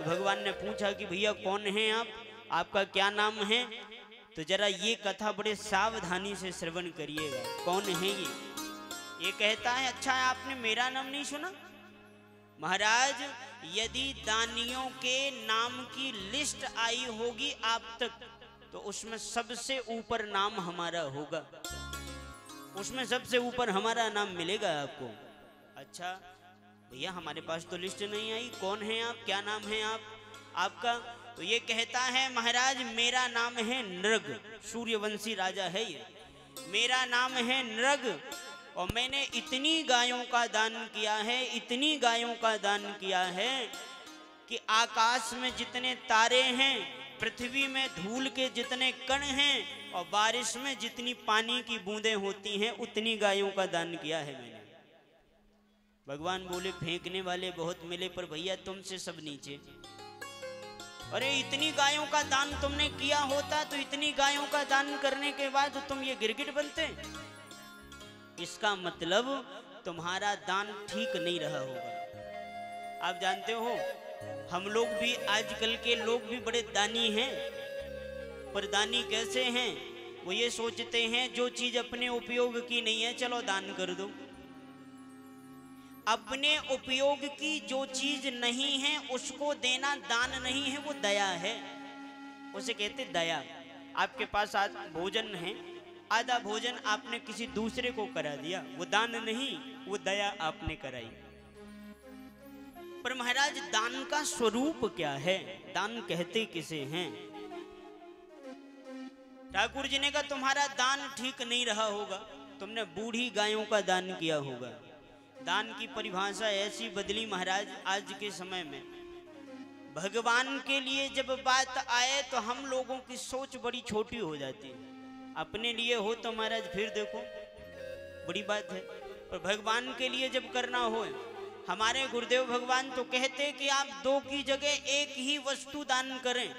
भगवान ने पूछा कि भैया कौन हैं आप, आपका क्या नाम है? तो जरा ये कथा बड़े सावधानी से श्रवण करिएगा। कौन है ये कहता है अच्छा आपने मेरा नाम नहीं सुना? महाराज यदि दानियों के नाम की लिस्ट आई होगी आप तक तो उसमें सबसे ऊपर नाम हमारा होगा, उसमें सबसे ऊपर हमारा नाम मिलेगा आपको। अच्छा भैया हमारे पास तो लिस्ट नहीं आई, कौन है आप, क्या नाम है आपका? तो ये कहता है महाराज मेरा नाम है नृग, सूर्यवंशी राजा है ये, मेरा नाम है नृग और मैंने इतनी गायों का दान किया है, इतनी गायों का दान किया है कि आकाश में जितने तारे हैं, पृथ्वी में धूल के जितने कण हैं और बारिश में जितनी पानी की बूंदें होती हैं उतनी गायों का दान किया है मैंने। भगवान बोले फेंकने वाले बहुत मिले पर भैया तुमसे सब नीचे। अरे इतनी गायों का दान तुमने किया होता तो इतनी गायों का दान करने के बाद तो तुम ये गिरगिट बनते। इसका मतलब तुम्हारा दान ठीक नहीं रहा होगा। आप जानते हो हम लोग भी, आजकल के लोग भी बड़े दानी हैं, पर दानी कैसे हैं? वो ये सोचते हैं जो चीज अपने उपयोग की नहीं है चलो दान कर दो। अपने उपयोग की जो चीज नहीं है उसको देना दान नहीं है, वो दया है, उसे कहते दया। आपके पास आज भोजन है, आधा भोजन आपने किसी दूसरे को करा दिया, वो दान नहीं, वो दया आपने कराई। पर महाराज दान का स्वरूप क्या है, दान कहते किसे हैं? ठाकुर जी ने कहा तुम्हारा दान ठीक नहीं रहा होगा, तुमने बूढ़ी गायों का दान किया होगा। दान की परिभाषा ऐसी बदली महाराज आज के समय में। भगवान के लिए जब बात आए तो हम लोगों की सोच बड़ी छोटी हो जाती है। अपने लिए हो तो महाराज फिर देखो बड़ी बात है, पर भगवान के लिए जब करना हो, हमारे गुरुदेव भगवान तो कहते कि आप दो की जगह एक ही वस्तु दान करें,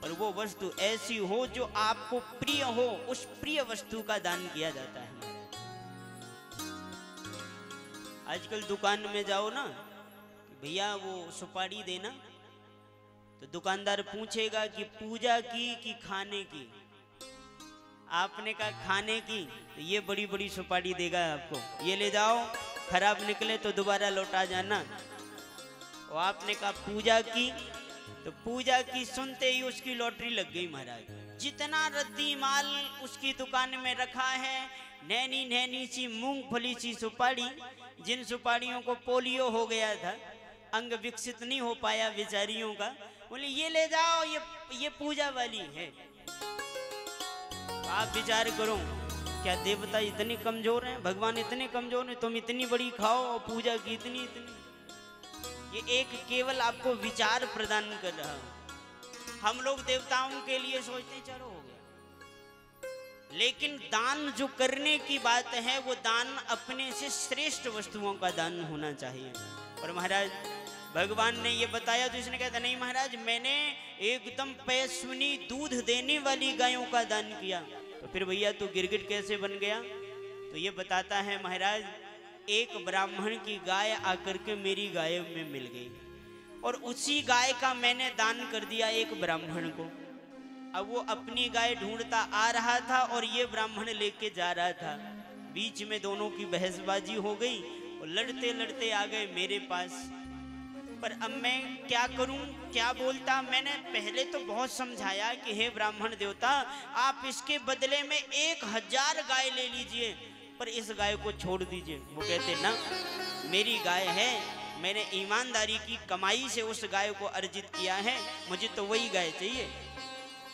पर वो वस्तु ऐसी हो जो आपको प्रिय हो, उस प्रिय वस्तु का दान किया जाता है। आजकल दुकान में जाओ ना, भैया वो सुपारी देना, तो दुकानदार पूछेगा कि पूजा की कि खाने की। आपने कहा खाने की, तो ये बड़ी बड़ी सुपारी देगा आपको, ये ले जाओ, खराब निकले तो दोबारा लौटा जाना। और आपने कहा पूजा की, तो पूजा की सुनते ही उसकी लॉटरी लग गई महाराज। जितना रद्दी माल उसकी दुकान में रखा है, नैनी नैनी सी मूंगफली सी सुपारी, जिन सुपारियों को पोलियो हो गया था, अंग विकसित नहीं हो पाया बेचारियों का, बोले ये ले जाओ, ये पूजा वाली है। आप विचार करो क्या देवता इतने कमजोर हैं, भगवान इतने कमजोर हैं, तुम इतनी बड़ी खाओ और पूजा की इतनी इतनी। ये एक केवल आपको विचार प्रदान कर रहा हूं। हम लोग देवताओं के लिए सोचते हैं चलो हो गया, लेकिन दान जो करने की बात है वो दान अपने से श्रेष्ठ वस्तुओं का दान होना चाहिए। और महाराज भगवान ने ये बताया तो इसने कहता नहीं महाराज मैंने एकदम पैसुनी दूध देने वाली गायों का दान किया। तो फिर भैया तू गिरगिट कैसे बन गया? तो ये बताता है महाराज एक ब्राह्मण की गाय आकर के मेरी गाय में मिल गई और उसी गाय का मैंने दान कर दिया एक ब्राह्मण को। अब वो अपनी गाय ढूंढता आ रहा था और ये ब्राह्मण लेके जा रहा था, बीच में दोनों की बहसबाजी हो गई और लड़ते लड़ते आ गए मेरे पास। पर अब मैं क्या करूं, क्या बोलता? मैंने पहले तो बहुत समझाया कि हे ब्राह्मण देवता आप इसके बदले में 1000 गाय ले लीजिए, पर इस गाय को छोड़ दीजिए। वो कहते ना मेरी गाय है, मैंने ईमानदारी की कमाई से उस गाय को अर्जित किया है, मुझे तो वही गाय चाहिए।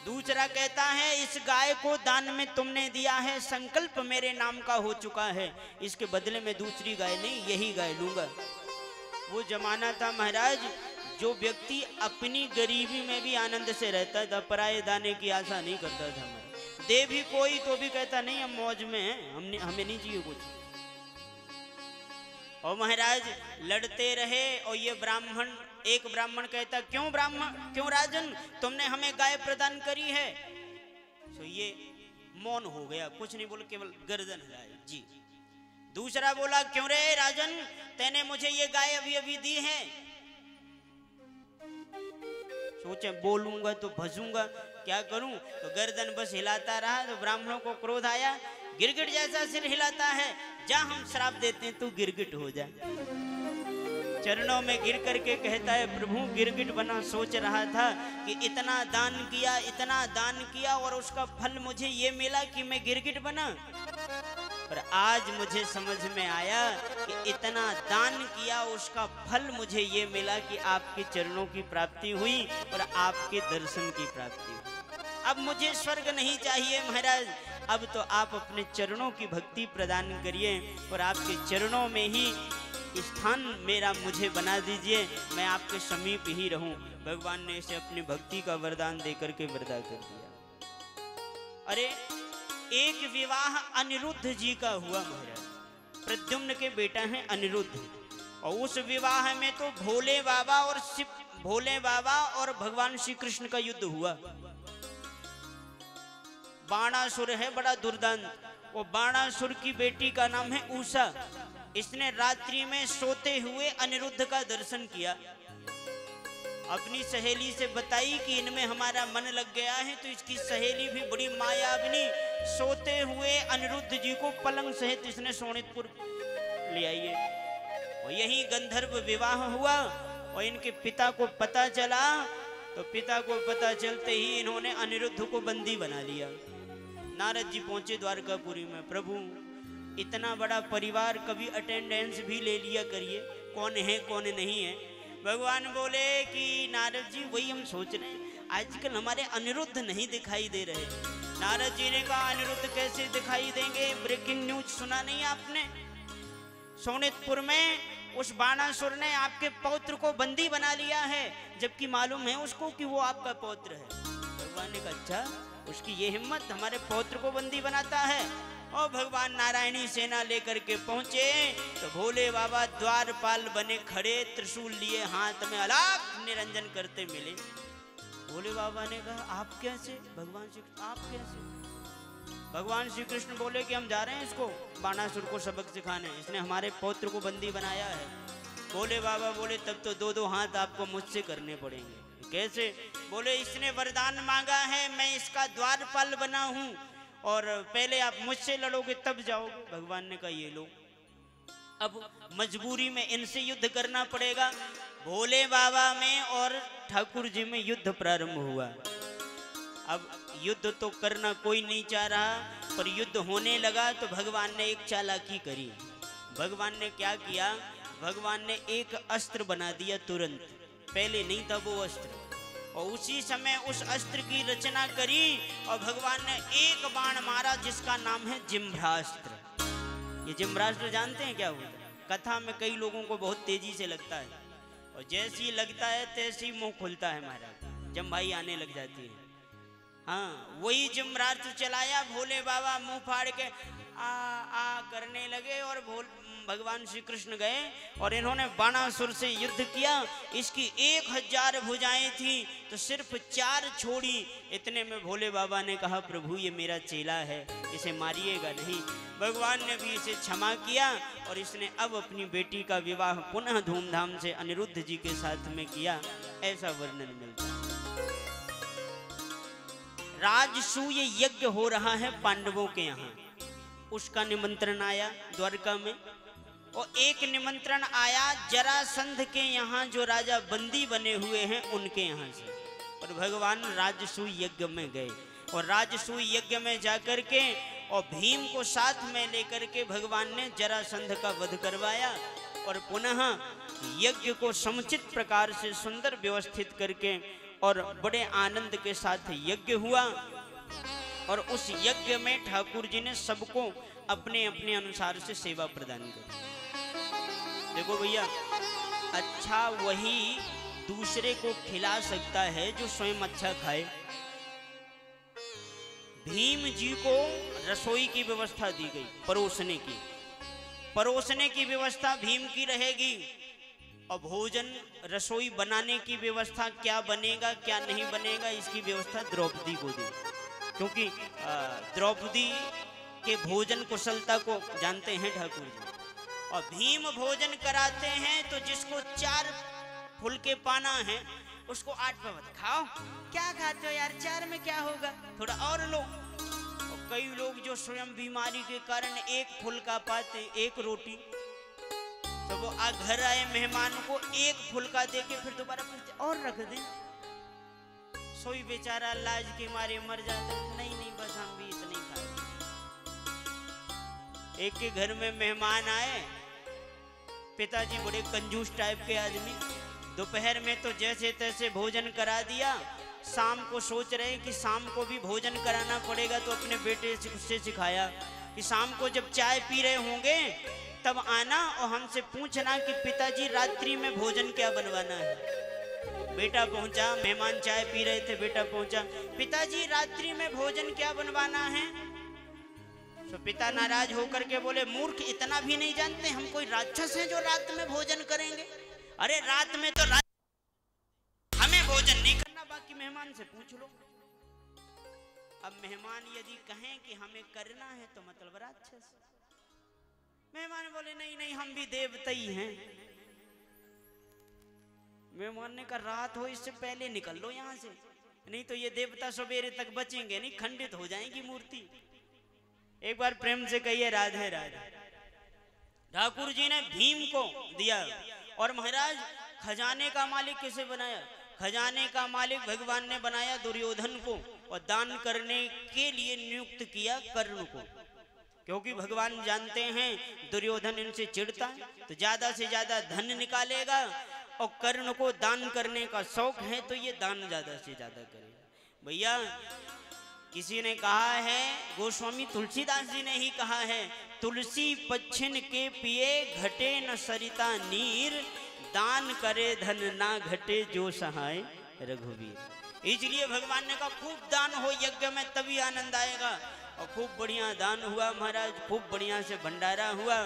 दूसरा कहता है इस गाय को दान में तुमने दिया है, संकल्प मेरे नाम का हो चुका है, इसके बदले में दूसरी गाय नहीं यही गाय लूंगा। वो जमाना था महाराज जो व्यक्ति अपनी गरीबी में भी आनंद से रहता था, पराये दाने की आशा नहीं करता था। दे भी कोई तो भी कहता नहीं हम मौज में हैं, हमें नहीं चाहिए कुछ। और महाराज लड़ते रहे और ये ब्राह्मण, एक ब्राह्मण कहता क्यों राजन तुमने हमें गाय प्रदान करी है? तो ये मौन हो गया, कुछ नहीं बोल, केवल गर्दन हिलाई जी। दूसरा बोला क्यों रे राजन तैने मुझे ये गाय अभी अभी दी है? सोचे बोलूंगा तो भसूंगा, क्या करूं? तो गर्दन बस हिलाता रहा। तो ब्राह्मणों को क्रोध आया, गिरगिट जैसा सिर हिलाता है, जा हम श्राप देते हैं तू गिरगिट हो जा। चरणों में गिर करके कहता है, प्रभु गिरगिट बना सोच रहा था कि इतना दान किया, इतना दान किया और उसका फल मुझे ये मिला कि मैं गिरगिट बना। पर आज मुझे समझ में आया कि इतना दान किया, उसका फल मुझे ये मिला कि आपके चरणों की प्राप्ति हुई और आपके दर्शन की प्राप्ति हुई। अब मुझे स्वर्ग नहीं चाहिए महाराज, अब तो आप अपने चरणों की भक्ति प्रदान करिए और आपके चरणों में ही स्थान मेरा मुझे बना दीजिए, मैं आपके समीप ही रहूं। भगवान ने इसे अपनी भक्ति का वरदान देकर के वरदान कर दिया। अरे एक विवाह अनिरुद्ध जी का हुआ महाराज, प्रद्युम्न के बेटा हैं अनिरुद्ध, और उस विवाह में तो भोले बाबा और भगवान श्री कृष्ण का युद्ध हुआ। बाणासुर है बड़ा दुर्दांत, वो बाणासुर की बेटी का नाम है उषा। इसने रात्रि में सोते हुए अनिरुद्ध का दर्शन किया, अपनी सहेली से बताई कि इनमें हमारा मन लग गया है। तो इसकी सहेली भी बड़ी मायाविनी सोते हुए अनिरुद्ध जी को पलंग सहित इसने सोनितपुर ले आई है, और यही गंधर्व विवाह हुआ। और इनके पिता को पता चला, तो पिता को पता चलते ही इन्होंने अनिरुद्ध को बंदी बना लिया। नारद जी पहुंचे द्वारकापुरी में, प्रभु इतना बड़ा परिवार, कभी अटेंडेंस भी ले लिया करिए, कौन है कौन नहीं है। भगवान बोले कि नारद जी वही हम सोच रहे हैं, आजकल हमारे अनिरुद्ध नहीं दिखाई दे रहे। नारद जी ने कहा अनिरुद्ध कैसे दिखाई देंगे, ब्रेकिंग न्यूज सुना नहीं आपने? सोनितपुर में उस बाणासुर ने आपके पौत्र को बंदी बना लिया है, जबकि मालूम है उसको कि वो आपका पौत्र है। भगवान ने कहा अच्छा, उसकी ये हिम्मत, हमारे पौत्र को बंदी बनाता है। और भगवान नारायणी सेना लेकर के पहुंचे तो भोले बाबा द्वारपाल बने खड़े, त्रिशूल लिए हाथ में, अलाप निरंजन करते मिले। भोले बाबा ने कहा आप कैसे? भगवान श्री आप कैसे? भगवान श्री कृष्ण बोले कि हम जा रहे हैं इसको बाणासुर को सबक सिखाने, इसने हमारे पौत्र को बंदी बनाया है। भोले बाबा बोले तब तो दो दो हाथ आपको मुझसे करने पड़ेंगे। कैसे? बोले इसने वरदान मांगा है, मैं इसका द्वारपाल बना हूं और पहले आप मुझसे लड़ोगे तब जाओगे। भगवान ने कहा ये लो, अब मजबूरी में इनसे युद्ध करना पड़ेगा। भोले बाबा में और ठाकुर जी में युद्ध प्रारंभ हुआ। अब युद्ध तो करना कोई नहीं चाह रहा, पर युद्ध होने लगा तो भगवान ने एक चालाकी करी। भगवान ने क्या किया? भगवान ने एक अस्त्र बना दिया तुरंत, पहले नहीं था वो अस्त्र, और उसी समय उस अस्त्र की रचना करी और भगवान ने एक बाण मारा जिसका नाम है जिम्भ्रास्त्र। ये जिम्भ्रास्त्र जानते हैं क्या होता है? कथा में कई लोगों को बहुत तेजी से लगता है, और जैसी लगता है तैसी मुंह खुलता है महाराज, जम्भाई आने लग जाती है। हाँ, वही जिम्भ्रास्त्र चलाया, भोले बाबा मुंह फाड़ के आ करने लगे और भगवान श्री कृष्ण गए और इन्होंने बाणासुर से युद्ध किया। इसकी 1000 भुजाएं थी तो सिर्फ 4 छोड़ी। इतने में भोले बाबा ने कहा प्रभु ये मेरा चेला है, इसे मारिएगा नहीं। भगवान ने भी इसे क्षमा किया और इसने अब अपनी बेटी का विवाह पुनः धूमधाम से अनिरुद्ध जी के साथ में किया, ऐसा वर्णन मिलता है। राजसूय यज्ञ हो रहा है पांडवों के यहाँ, उसका निमंत्रण आया द्वारका में, और एक निमंत्रण आया जरासंध के यहाँ जो राजा बंदी बने हुए हैं उनके यहाँ से। और भगवान राजसूय यज्ञ में गए और राजसूय यज्ञ में जाकर के और भीम को साथ में लेकर के भगवान ने जरासंध का वध करवाया और पुनः यज्ञ को समुचित प्रकार से सुंदर व्यवस्थित करके और बड़े आनंद के साथ यज्ञ हुआ। और उस यज्ञ में ठाकुर जी ने सबको अपने अपने अनुसार से सेवा प्रदान की। देखो भैया, अच्छा वही दूसरे को खिला सकता है जो स्वयं अच्छा खाए। भीम जी को रसोई की व्यवस्था दी गई, परोसने की व्यवस्था भीम की रहेगी, और भोजन रसोई बनाने की व्यवस्था क्या बनेगा क्या नहीं बनेगा इसकी व्यवस्था द्रौपदी को दी, क्योंकि द्रौपदी के भोजन कुशलता को जानते हैं ठाकुर जी। और भीम भोजन कराते हैं तो जिसको 4 फुलके पाना है उसको 8 पे मत खाओ। क्या खाते हो यार, 4 में क्या होगा, थोड़ा और लो। और कई लोग जो स्वयं बीमारी के कारण एक फुल्का पाते, एक रोटी, तो वो घर आए मेहमान को एक फुल्का दे के फिर दोबारा पूछते और रख दे। सोई बेचारा लाज के मारे मर जाता, नहीं नहीं बस हम भी इतना ही खाएंगे। एक के घर में मेहमान आए, पिताजी बड़े कंजूस टाइप के आदमी, दोपहर में तो जैसे तैसे भोजन करा दिया, शाम को सोच रहे कि शाम को भी भोजन कराना पड़ेगा, तो अपने बेटे से सिखाया कि शाम को जब चाय पी रहे होंगे तब आना और हमसे पूछना कि पिताजी रात्रि में भोजन क्या बनवाना है। बेटा पहुंचा, मेहमान चाय पी रहे थे, बेटा पहुंचा, पिताजी रात्रि में भोजन क्या बनवाना है। तो पिता नाराज होकर के बोले, मूर्ख इतना भी नहीं जानते हम कोई राक्षस हैं जो रात में भोजन करेंगे। अरे रात में तो हमें भोजन नहीं करना, बाकी मेहमान से पूछ लो। अब मेहमान यदि कहें कि हमें करना है तो मतलब राक्षस। मेहमान बोले नहीं नहीं हम भी देवता ही हैं। मेहमान ने कहा रात हो इससे पहले निकल लो यहाँ से, नहीं तो ये देवता सवेरे तक बचेंगे नहीं, खंडित हो जाएगी मूर्ति। एक बार प्रेम से कहिए राधे राधे। ठाकुर जी ने भीम को दिया, और महाराज खजाने का मालिक किसे बनाया? खजाने का मालिक भगवान ने बनाया दुर्योधन को, और दान करने के लिए नियुक्त किया कर्ण को, क्योंकि भगवान जानते हैं दुर्योधन इनसे चिढ़ता है तो ज्यादा से ज्यादा धन निकालेगा, और कर्ण को दान करने का शौक है तो ये दान ज्यादा से ज्यादा करेगा। भैया किसी ने कहा है, गोस्वामी तुलसीदास जी ने ही कहा है, तुलसी पच्छिन के पिए घटे न सरिता नीर, दान करे धन ना घटे जो सहाय रघुवीर। इसलिए भगवान ने कहा खूब दान हो यज्ञ में तभी आनंद आएगा। और खूब बढ़िया दान हुआ महाराज, खूब बढ़िया से भंडारा हुआ,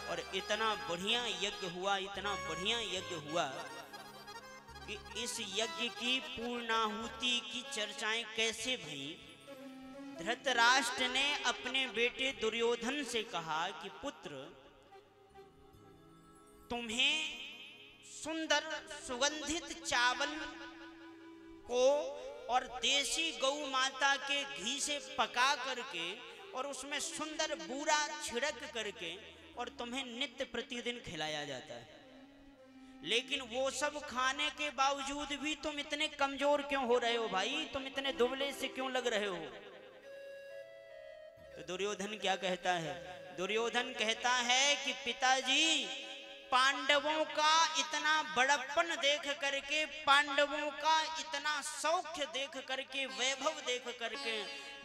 और इतना बढ़िया यज्ञ हुआ, इतना बढ़िया यज्ञ हुआ कि इस यज्ञ की पूर्णाहुति की चर्चाएं कैसे भई। धृतराष्ट्र ने अपने बेटे दुर्योधन से कहा कि पुत्र, तुम्हें सुंदर सुगंधित चावल को और देसी गौ माता के घी से पका करके और उसमें सुंदर बूरा छिड़क करके और तुम्हें नित्य प्रतिदिन खिलाया जाता है, लेकिन वो सब खाने के बावजूद भी तुम इतने कमजोर क्यों हो रहे हो भाई, तुम इतने दुबले से क्यों लग रहे हो। तो दुर्योधन क्या कहता है? दुर्योधन कहता है कि पिताजी, पांडवों का इतना बड़प्पन देख करके, पांडवों का इतना सौख्य देख करके, वैभव देख करके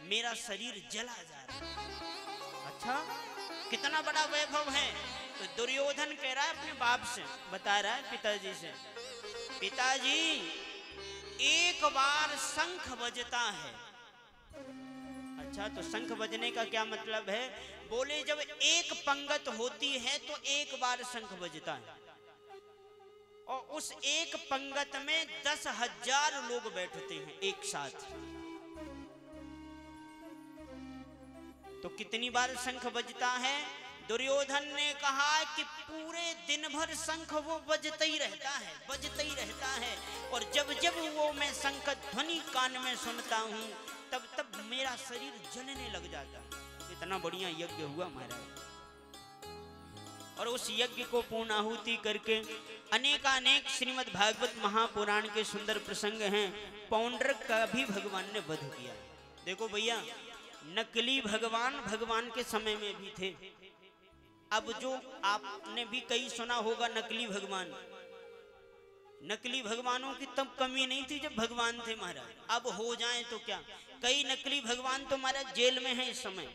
मेरा शरीर जला जा रहा है। अच्छा, कितना बड़ा वैभव है? तो दुर्योधन कह रहा है अपने बाप से, बता रहा है पिताजी से, पिताजी एक बार शंख बजता है। अच्छा, तो शंख बजने का क्या मतलब है? बोले जब एक पंगत होती है तो एक बार शंख बजता है, और उस एक पंगत में 10,000 लोग बैठते हैं एक साथ, तो कितनी बार शंख बजता है? दुर्योधन ने कहा कि पूरे दिन भर शंख वो बजता ही रहता है, बजता ही रहता है, और जब जब वो मैं शंख ध्वनि कान में सुनता हूं तब तब मेरा शरीर जलने लग जाता है। इतना बढ़िया यज्ञ हुआ महाराज। और उस यज्ञ को पूर्णाहुति करके अनेकानेक श्रीमद् भागवत महापुराण के सुंदर प्रसंग हैं। पौंड्रक का भी भगवान ने वध किया। देखो भैया, नकली भगवान भगवान के समय में भी थे। अब जो आपने भी कई सुना होगा नकली भगवान, नकली भगवानों की तब कमी नहीं थी जब भगवान थे महाराज। अब हो जाए तो क्या, कई नकली भगवान तो महाराज जेल में हैं इस समय,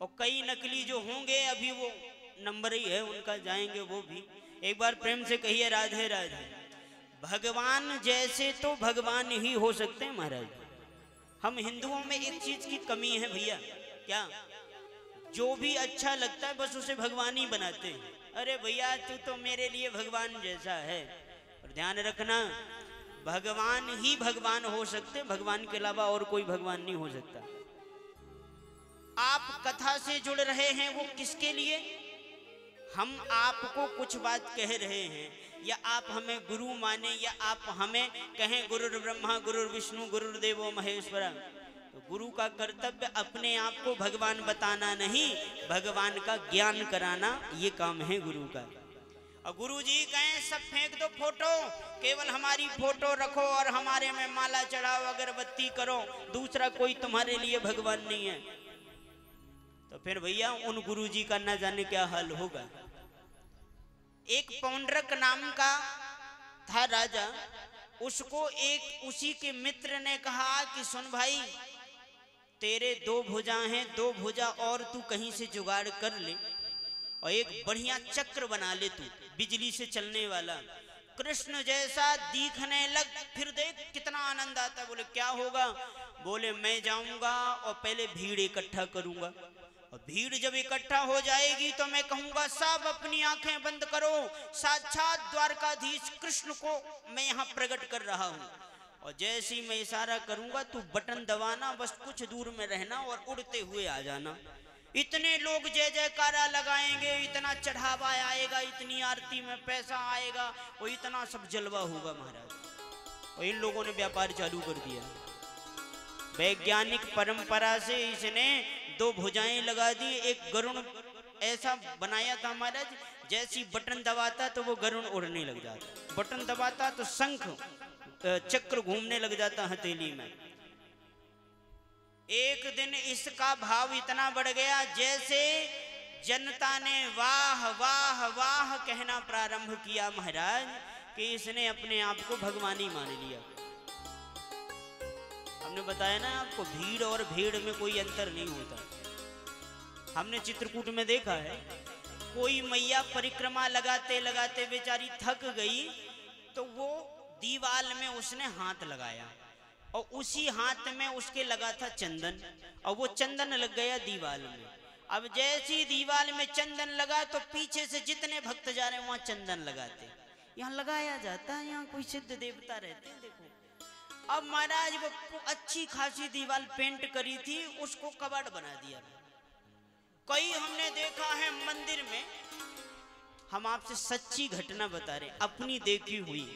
और कई नकली जो होंगे अभी वो नंबर ही है उनका, जाएंगे वो भी। एक बार प्रेम से कहिए राधे राधे। भगवान जैसे तो भगवान ही हो सकते हैं महाराज। हम हिंदुओं में एक चीज की कमी है भैया, क्या? जो भी अच्छा लगता है बस उसे भगवान ही बनाते हैं। अरे भैया तू तो मेरे लिए भगवान जैसा है। और ध्यान रखना, भगवान ही भगवान हो सकते, भगवान के अलावा और कोई भगवान नहीं हो सकता। आप कथा से जुड़ रहे हैं वो किसके लिए? हम आपको कुछ बात कह रहे हैं, या आप हमें गुरु माने या आप हमें कहें गुरुर् ब्रह्मा गुरुर् विष्णु गुरुर्देवो महेश्वरा, तो गुरु का कर्तव्य अपने आप को भगवान बताना नहीं, भगवान का ज्ञान कराना, ये काम है गुरु का। और गुरु जी कहें सब फेंक दो फोटो, केवल हमारी फोटो रखो और हमारे में माला चढ़ाओ, अगरबत्ती करो, दूसरा कोई तुम्हारे लिए भगवान नहीं है, तो फिर भैया उन गुरु जी का न जाने क्या हाल होगा। एक पौंड्रक नाम का था राजा, उसको एक उसी के मित्र ने कहा कि सुन भाई, तेरे दो भुजा हैं, दो भुजा और तू कहीं से जुगाड़ कर ले और एक बढ़िया चक्र बना ले तू, बिजली से चलने वाला, कृष्ण जैसा दिखने लग, फिर देख कितना आनंद आता। बोले क्या होगा? बोले मैं जाऊंगा और पहले भीड़ इकट्ठा करूंगा, और भीड़ जब इकट्ठा हो जाएगी तो मैं कहूंगा सब अपनी आंखें बंद करो, साक्षात द्वारकाधीश कृष्ण को मैं यहाँ प्रकट कर रहा हूँ, और जैसे ही मैं इशारा करूंगा तू बटन दबाना, बस कुछ दूर में रहना और उड़ते हुए आ जाना। इतने लोग जय जयकारा लगाएंगे, इतना चढ़ावा आएगा, इतनी आरती में पैसा आएगा और इतना सब जलवा होगा महाराज। और इन लोगों ने व्यापार चालू कर दिया। वैज्ञानिक परंपरा से इसने दो भुजाएं लगा दी, एक गरुड़ ऐसा बनाया था महाराज, जैसी बटन दबाता तो वो गरुड़ उड़ने लग जाता, बटन दबाता तो शंख चक्र घूमने लग जाता हथेली में। एक दिन इसका भाव इतना बढ़ गया, जैसे जनता ने वाह वाह वाह कहना प्रारंभ किया महाराज, कि इसने अपने आप को भगवान ही मान लिया। हमने बताया ना आपको, भीड़ और भेड़ में कोई अंतर नहीं होता। हमने चित्रकूट में देखा है, कोई मैया परिक्रमा लगाते लगाते बेचारी थक गई, तो वो दीवाल में उसने हाथ लगाया और उसी हाथ में उसके लगा था चंदन, और वो चंदन लग गया दीवाल में। अब जैसी दीवाल में चंदन लगा तो पीछे से जितने भक्त जा रहे हैं वहां चंदन लगाते, यहाँ लगाया जाता है, यहाँ कोई सिद्ध देवता रहते हैं। देखो अब महाराज वो अच्छी खासी दीवार पेंट करी थी, उसको कबाड़ बना दिया। कई हमने देखा है मंदिर में, हम आपसे सच्ची घटना बता रहे, अपनी देखी हुई।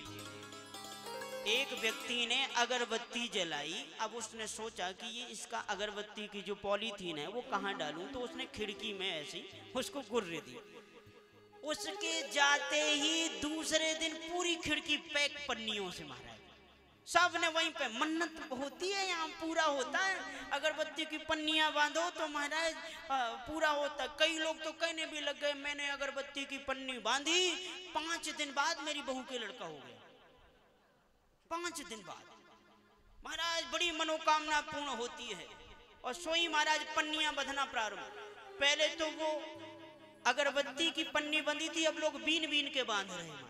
एक व्यक्ति ने अगरबत्ती जलाई, अब उसने सोचा कि ये इसका अगरबत्ती की जो पॉलीथीन है वो कहाँ डालूं, तो उसने खिड़की में ऐसी उसको गुर्रे दी। उसके जाते ही दूसरे दिन पूरी खिड़की पैक पन्नियों से महाराज, सब ने वहीं पे, मन्नत होती है यहाँ पूरा होता है, अगरबत्ती की पन्नियां बांधो तो महाराज पूरा होता। कई लोग तो कहने भी लग गए, मैंने अगरबत्ती की पन्नी बांधी, 5 दिन बाद मेरी बहू के लड़का हो गया। 5 दिन बाद महाराज बड़ी मनोकामना पूर्ण होती है। और सोई महाराज पन्नियां बंधना प्रारंभ। पहले तो वो अगरबत्ती की पन्नी बंधी थी, अब लोग बीन बीन के बांध रहे हैं,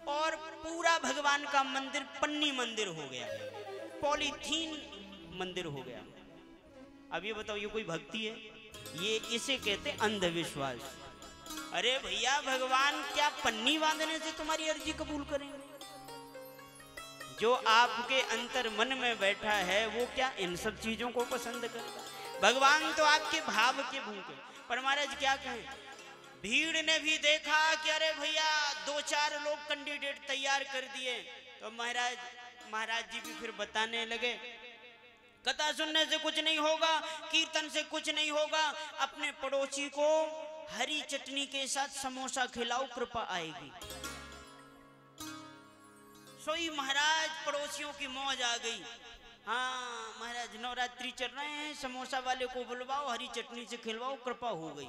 और पूरा भगवान का मंदिर पन्नी मंदिर हो गया, पॉलीथीन मंदिर हो गया। अब ये बताओ, ये कोई भक्ति है? ये इसे कहते अंधविश्वास। अरे भैया, भगवान क्या पन्नी बांधने से तुम्हारी अर्जी कबूल करेंगे? जो आपके अंतर मन में बैठा है वो क्या इन सब चीजों को पसंद करेगा? भगवान तो आपके भाव के भूखे। पर महाराज क्या कहें, भीड़ ने भी देखा कि अरे भैया 2-4 लोग कैंडिडेट तैयार कर दिए, तो महाराज जी भी फिर बताने लगे, कथा सुनने से कुछ नहीं होगा, कीर्तन से कुछ नहीं होगा, अपने पड़ोसी को हरी चटनी के साथ समोसा खिलाओ, कृपा आएगी। सोई महाराज पड़ोसियों की मौज आ गई। हाँ महाराज, नवरात्रि चल रहे हैं, समोसा वाले को बुलवाओ, हरी चटनी से खिलवाओ, कृपा हो गई।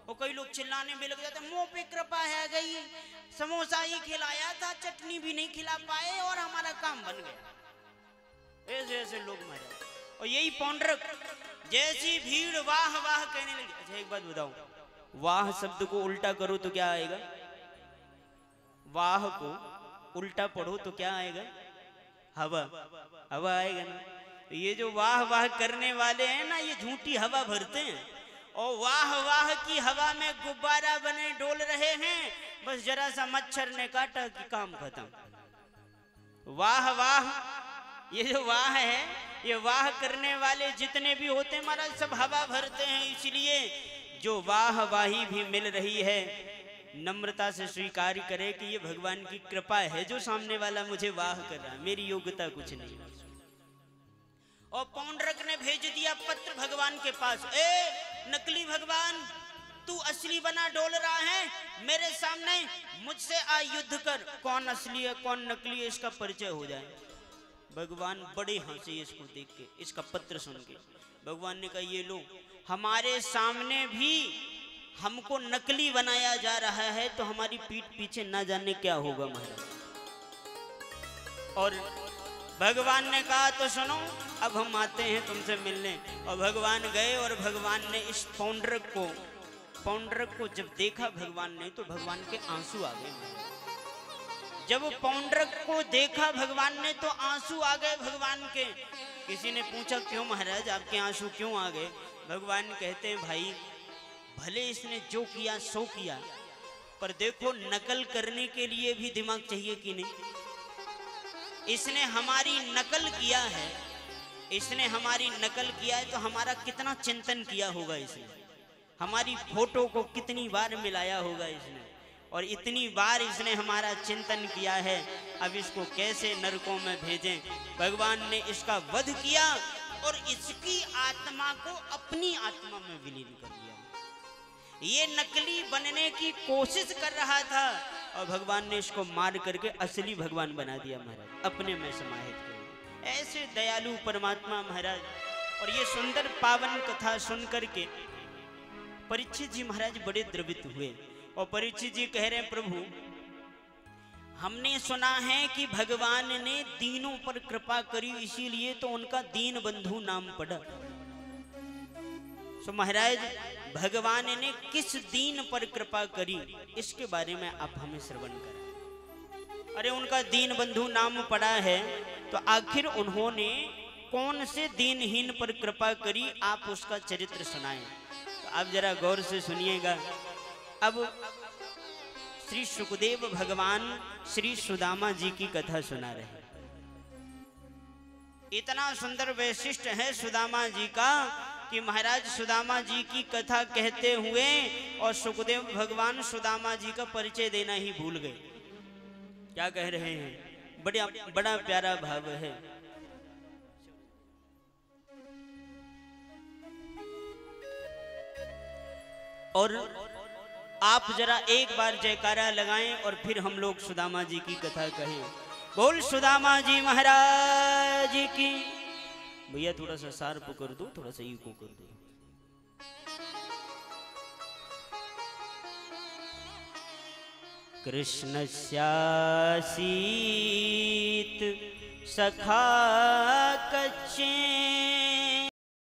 और कई लोग चिल्लाने भी लग जाते, मुंह पे कृपा है गई, समोसा ही खिलाया था, चटनी भी नहीं खिला पाए और हमारा काम बन गया। ऐसे ऐसे लोग महाराज। और यही पौंड्रक, जैसी भीड़ वाह वाह कहने लगी। अच्छा एक बात बताओ, वाह शब्द को उल्टा करो तो क्या आएगा? वाह को उल्टा पढ़ो तो क्या आएगा? हवा, हवा आएगा ना। ये जो वाह वाह करने वाले हैं ना, ये झूठी हवा भरते हैं, और वाह वाह की हवा में गुब्बारा बने डोल रहे हैं, बस जरा सा मच्छर ने काटा कि काम खत्म। वाह वाह, ये जो वाह है, ये वाह करने वाले जितने भी होते हैं महाराज, सब हवा भरते हैं। इसलिए जो वाह वाही भी मिल रही है, नम्रता से स्वीकार करे कि ये भगवान की कृपा है जो सामने वाला मुझे वाह कर रहा है, मेरी योग्यता कुछ नहीं। और पौंड्रक ने भेज दिया पत्र भगवान के पास, ए नकली भगवान, तू असली बना डोल रहा है मेरे सामने, मुझसे आ युद्ध कर, कौन असली है कौन नकली है इसका परिचय हो जाए। भगवान बड़े हंसे इसको देख के, इसका पत्र सुन के। भगवान ने कहा ये लो, हमारे सामने भी हमको नकली बनाया जा रहा है तो हमारी पीठ पीछे ना जाने क्या होगा महाराज। और भगवान ने कहा तो सुनो, अब हम आते हैं तुमसे मिलने। और भगवान गए और भगवान ने इस पौंड्रक को जब देखा भगवान ने तो भगवान के आंसू आ गए। जब पौंड्रक को देखा भगवान ने तो आंसू आ गए भगवान के। किसी ने पूछा क्यों महाराज आपके आंसू क्यों आ गए? भगवान कहते हैं भाई भले इसने जो किया सो किया, पर देखो नकल करने के लिए भी दिमाग चाहिए कि नहीं। इसने हमारी नकल किया है, इसने हमारी नकल किया है तो हमारा कितना चिंतन किया होगा इसने, हमारी फोटो को कितनी बार मिलाया होगा इसने, और इतनी बार इसने हमारा चिंतन किया है, अब इसको कैसे नरकों में भेजें। भगवान ने इसका वध किया और इसकी आत्मा को अपनी आत्मा में विलीन कर दिया। ये नकली बनने की कोशिश कर रहा था और भगवान ने इसको मार करके असली भगवान बना दिया महाराज, अपने में समाहित कर। ऐसे दयालु परमात्मा महाराज। और ये सुंदर पावन कथा सुन करके परीक्षित जी महाराज बड़े द्रवित हुए और परीक्षित जी कह रहे हैं प्रभु हमने सुना है कि भगवान ने दीनों पर कृपा करी, इसीलिए तो उनका दीन बंधु नाम पड़ा। तो महाराज भगवान ने किस दीन पर कृपा करी इसके बारे में आप हमें श्रवण करें। अरे उनका दीन बंधु नाम पड़ा है तो आखिर उन्होंने कौन से दीनहीन पर कृपा करी, आप उसका चरित्र सुनाएं। तो आप जरा गौर से सुनिएगा। अब श्री सुखदेव भगवान श्री सुदामा जी की कथा सुना रहे। इतना सुंदर वैशिष्ट है सुदामा जी का कि महाराज सुदामा जी की कथा कहते हुए और सुखदेव भगवान सुदामा जी का परिचय देना ही भूल गए। क्या कह रहे हैं? बड़ा प्यारा भाव है। और आप जरा एक बार जयकारा लगाएं और फिर हम लोग सुदामा जी की कथा कहें। बोल सुदामा जी महाराज की। भैया थोड़ा सा शार्प कर दो, थोड़ा सा इको कर दो। कृष्णस्यासीत सखा कच्चे